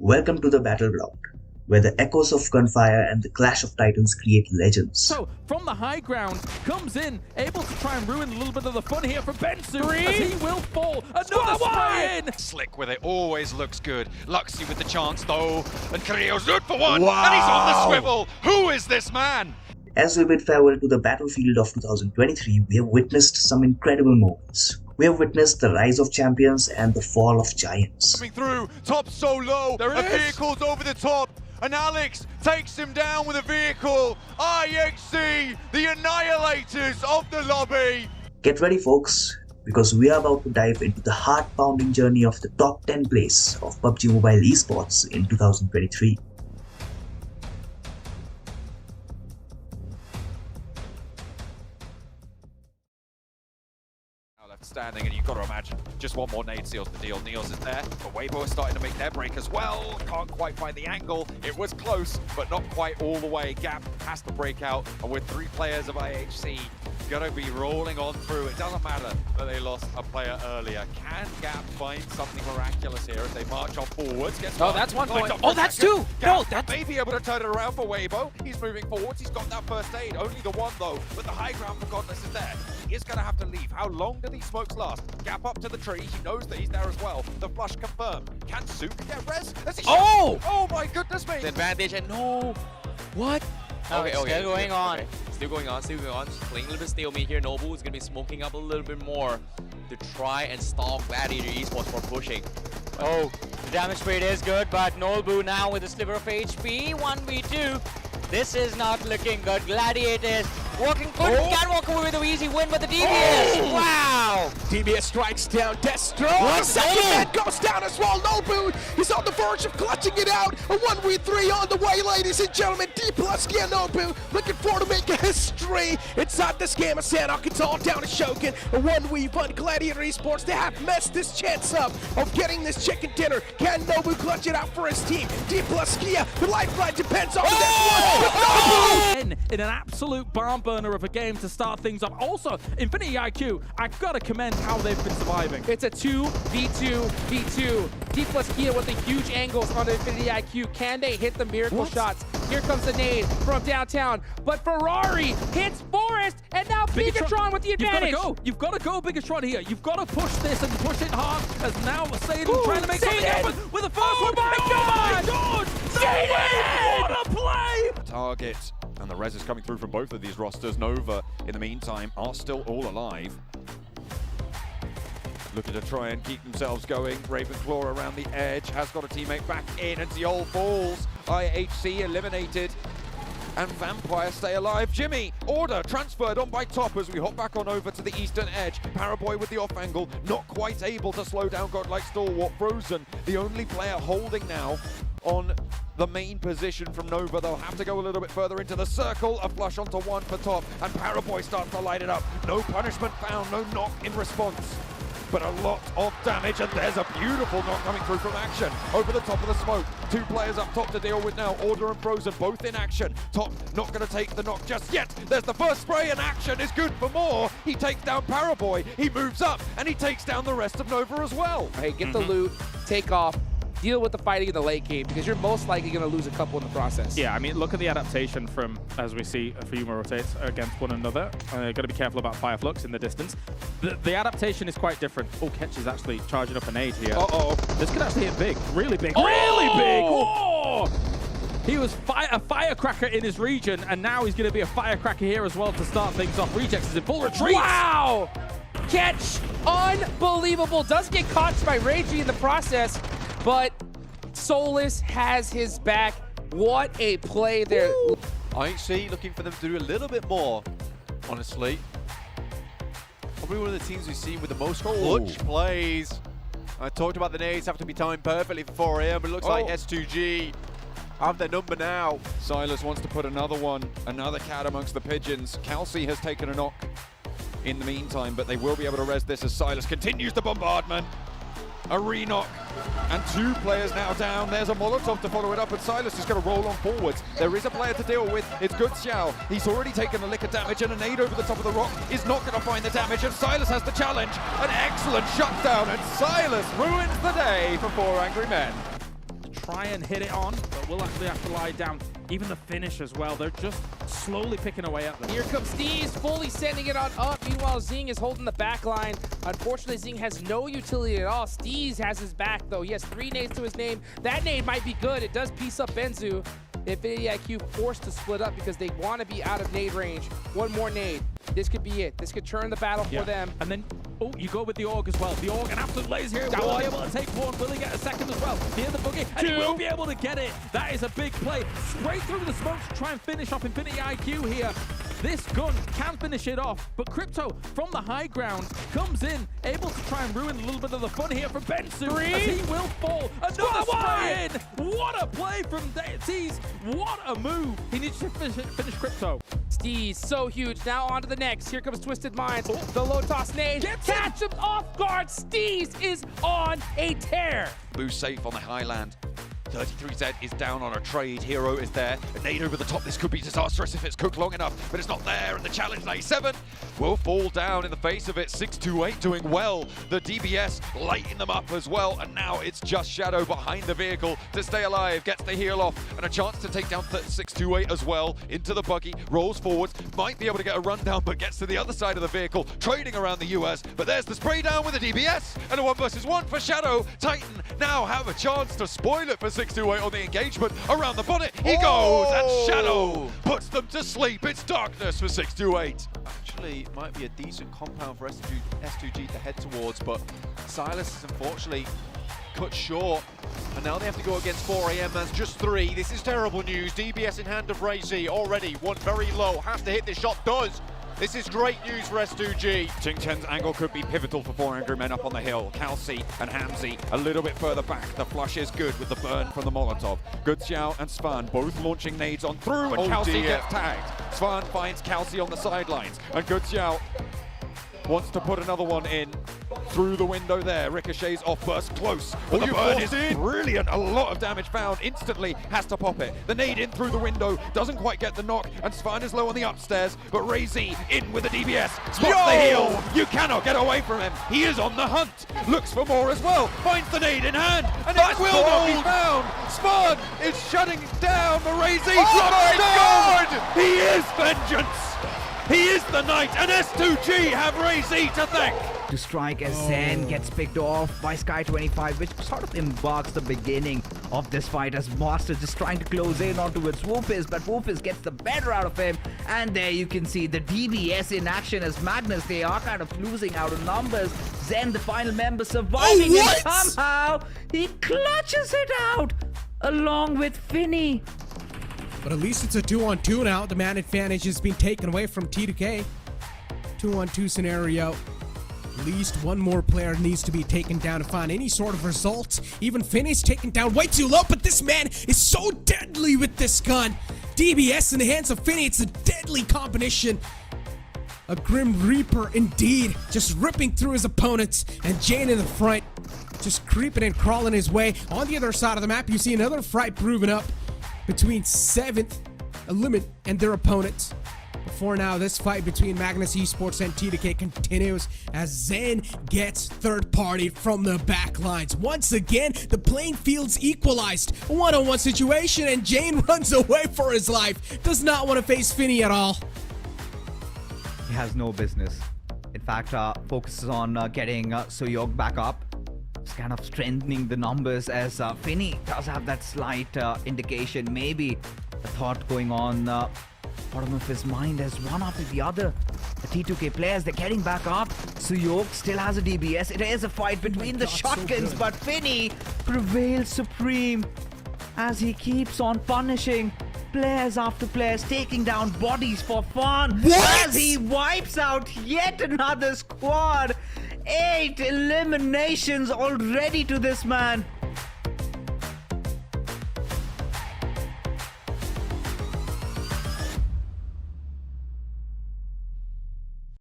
Welcome to the battleground, where the echoes of gunfire and the clash of titans create legends. So, from the high ground, comes in, able to try and ruin a little bit of the fun here for Bensu, as he will fall. Another spray in! Slick with it, always looks good. Luxy with the chance though, and Carrillo's good for one, and he's on the swivel! Who is this man? As we bid farewell to the battlefield of 2023, we have witnessed some incredible moments. We have witnessed the rise of champions and the fall of giants. Coming through, top so low, the vehicle's over the top, and Alex takes him down with a vehicle. IHC, the annihilators of the lobby. Get ready, folks, because we are about to dive into the heart-pounding journey of the top 10 place of PUBG Mobile esports in 2023. Standing, and you've got to imagine just one more nade seals the deal. Neos is there, but Weibo is starting to make their break as well. Can't quite find the angle. It was close, but not quite all the way. Gap has to break out, and with 3 players of IHC gonna be rolling on through. It doesn't matter that they lost a player earlier. Can Gap find something miraculous here as they march on forwards? Oh, that's one point. Oh, that's 2! No, that's... may be able to turn it around for Weibo. He's moving forwards. He's got that first aid. Only the one, though. But the high ground for Godless is there. He is going to have to leave. How long do these smokes last? Gap up to the tree. He knows that he's there as well. The flush confirmed. Can Souk get res? Oh my goodness me! The advantage and no... What? Okay, Still going on. Okay. Still going on. Just playing a little bit stalemate here. Nobu is going to be smoking up a little bit more to try and stall Gladiator Esports for pushing. Oh, the damage rate is good, but Nobu now with a sliver of HP. 1v2. This is not looking good. Gladiators walking good. Can walk away with an easy win, but the DBS. Wow! DBS strikes down Destro. The second man goes down as well. Nobu is on the verge of clutching it out. A 1v3 on the way, ladies and gentlemen. D plus Gia Nobu looking for to make a history inside this game of San Arkansas down to Shogun. A 1v1 Gladiator Esports. They have messed this chance up of getting this chicken dinner. Can Nobu clutch it out for his team? D plus Gia. The lifeline depends on this one. In an absolute barn burner of a game to start things up. Also, Infinity IQ, I've got to commend how they've been surviving. It's a 2v2 v2. D plus Kia with the huge angles on the Infinity IQ. Can they hit the miracle shots? Here comes the nade from downtown, but Ferrari hits Forest, and now Bigatron with the advantage. You've got to go, Bigatron here. You've got to push this and push it hard, as now Sadin trying to make something happen with the first one. My God! Sadin! What a play! Target, and the res is coming through from both of these rosters. Nova, in the meantime, are still all alive. Looking to try and keep themselves going. Ravenclaw around the edge, has got a teammate back in, and Ziol falls. IHC eliminated, and Vampire stay alive. Jimmy, order transferred on by top as we hop back on over to the eastern edge. Paraboy with the off angle, not quite able to slow down Godlike Stalwart. Frozen, the only player holding now on the main position from Nova. They'll have to go a little bit further into the circle. A flush onto one for top, and Paraboy starts to light it up. No punishment found, no knock in response, but a lot of damage, and there's a beautiful knock coming through from Action over the top of the smoke. 2 players up top to deal with now. Order and Frozen both in action. Top not going to take the knock just yet. There's the first spray, and Action is good for more. He takes down Paraboy. He moves up, and he takes down the rest of Nova as well. Hey, get the loot, take off, deal with the fighting in the late game, because you're most likely going to lose a couple in the process. Yeah, I mean, look at the adaptation from, as we see a few more rotates against one another. Got to be careful about Fireflux in the distance. The adaptation is quite different. Oh, Ketch is actually charging up an aid here. Uh-oh. This could actually hit big. Really big. Really big! Oh! He was a firecracker in his region, and now he's going to be a firecracker here as well to start things off. Rejects is in full retreat. Wow! Catch! Unbelievable. Does get caught by Ragey in the process, but Solus has his back. What a play there. IHC looking for them to do a little bit more, honestly. Probably one of the teams we've seen with the most clutch plays. I talked about the nades have to be timed perfectly for 4 AM, but it looks like S2G have their number now. Silas wants to put another cat amongst the pigeons. Kelsey has taken a knock in the meantime, but they will be able to res this as Silas continues the bombardment. A re-knock, and 2 players now down. There's a Molotov to follow it up, and Silas is going to roll on forwards. There is a player to deal with. It's Good Xiao. He's already taken a lick of damage, and a nade over the top of the rock is not going to find the damage, and Silas has the challenge. An excellent shutdown, and Silas ruins the day for 4 Angry Men. try and hit it on, but will actually have to lie down. Even the finish as well. They're just slowly picking away at them. Here comes Steez, fully sending it on up. Meanwhile, Zing is holding the back line. Unfortunately, Zing has no utility at all. Steez has his back, though. He has 3 nades to his name. That nade might be good. It does piece up Benzu. Infinity IQ forced to split up because they want to be out of nade range. One more nade. This could be it. This could turn the battle for them. And then, oh, you go with the AUG as well. The AUG, an absolute laser here. Will be able to take one. Will he get a second as well? Near the boogie, and he will be able to get it. That is a big play. Straight through the smoke to try and finish off Infinity IQ here. This gun can finish it off, but Crypto from the high ground comes in, able to try and ruin a little bit of the fun here from Bensu, as he will fall. Another spray in. What a play from Steez. What a move. He needs to finish Crypto. Steez, so huge. Now on to the next. Here comes Twisted Minds. The low toss nade. Catch him off guard. Steez is on a tear. Boo's safe on the highland. 33Z is down on a trade. Hero is there. A nade over the top. This could be disastrous if it's cooked long enough, but it's not there. And the challenge 97 will fall down in the face of it. 628 doing well. The DBS lighting them up as well. And now it's just Shadow behind the vehicle to stay alive. Gets the heal off and a chance to take down 628 as well. Into the buggy. Rolls forwards. Might be able to get a rundown, but gets to the other side of the vehicle. Trading around the US. But there's the spray down with the DBS. And a 1 versus 1 for Shadow. Titan now have a chance to spoil it for 628 on the engagement. Around the bonnet, he goes, and Shadow puts them to sleep. It's darkness for 628. Actually, it might be a decent compound for S2G to head towards, but Silas is unfortunately cut short. And now they have to go against 4 AM. That's just 3. This is terrible news. DBS in hand of Razy already. One very low. Has to hit this shot. Does. This is great news for S2G. Ting Chen's angle could be pivotal for 4 angry men up on the hill. Kelsey and Hamzy a little bit further back. The flush is good with the burn from the Molotov. Good Xiao and Svan both launching nades on through, and Kelsey gets tagged. Svan finds Kelsey on the sidelines, and Good Xiao wants to put another one in through the window there. Ricochets off burst close, but the burn is brilliant. A lot of damage found. Instantly has to pop it. The nade in through the window doesn't quite get the knock, and Svan is low on the upstairs, but Razy in with the DBS. Spots the heal. You cannot get away from him. He is on the hunt. Looks for more as well. Finds the nade in hand, and it will not be found. Svan is shutting down the Razy. Oh my God! He is vengeance. He is the knight, and S2G have Razy to thank. To strike as Zen gets picked off by Sky25, which sort of embarks the beginning of this fight as Master just trying to close in onto its Woofus, but Woofus gets the better out of him. And there you can see the DBS in action as Magnus. They are kind of losing out on numbers. Zen, the final member, surviving, and somehow he clutches it out along with Finny. But at least it's a 2-on-2 now. The man advantage has been taken away from T2K. 2-on-2 scenario. At least one more player needs to be taken down to find any sort of results. Even Finney's taken down way too low, but this man is so deadly with this gun. DBS in the hands of Finney, it's a deadly combination. A Grim Reaper indeed, just ripping through his opponents. And Jane in the front, just creeping and crawling his way. On the other side of the map, you see another fight proven up between 7th Element and their opponents. For now, this fight between Magnus Esports and T2K continues as Zen gets third party from the back lines. Once again, the playing field's equalized. A one-on-one situation, and Jane runs away for his life. Does not want to face Finny at all. He has no business. In fact, focuses on getting Soyog back up. It's kind of strengthening the numbers as Finny does have that slight indication, maybe a thought going on bottom of his mind as one after the other. The T2K players, they're getting back up. Soyog still has a DBS. It is a fight between the shotguns, but Finny prevails supreme as he keeps on punishing players after players, taking down bodies for fun. As he wipes out yet another squad. 8 eliminations already to this man.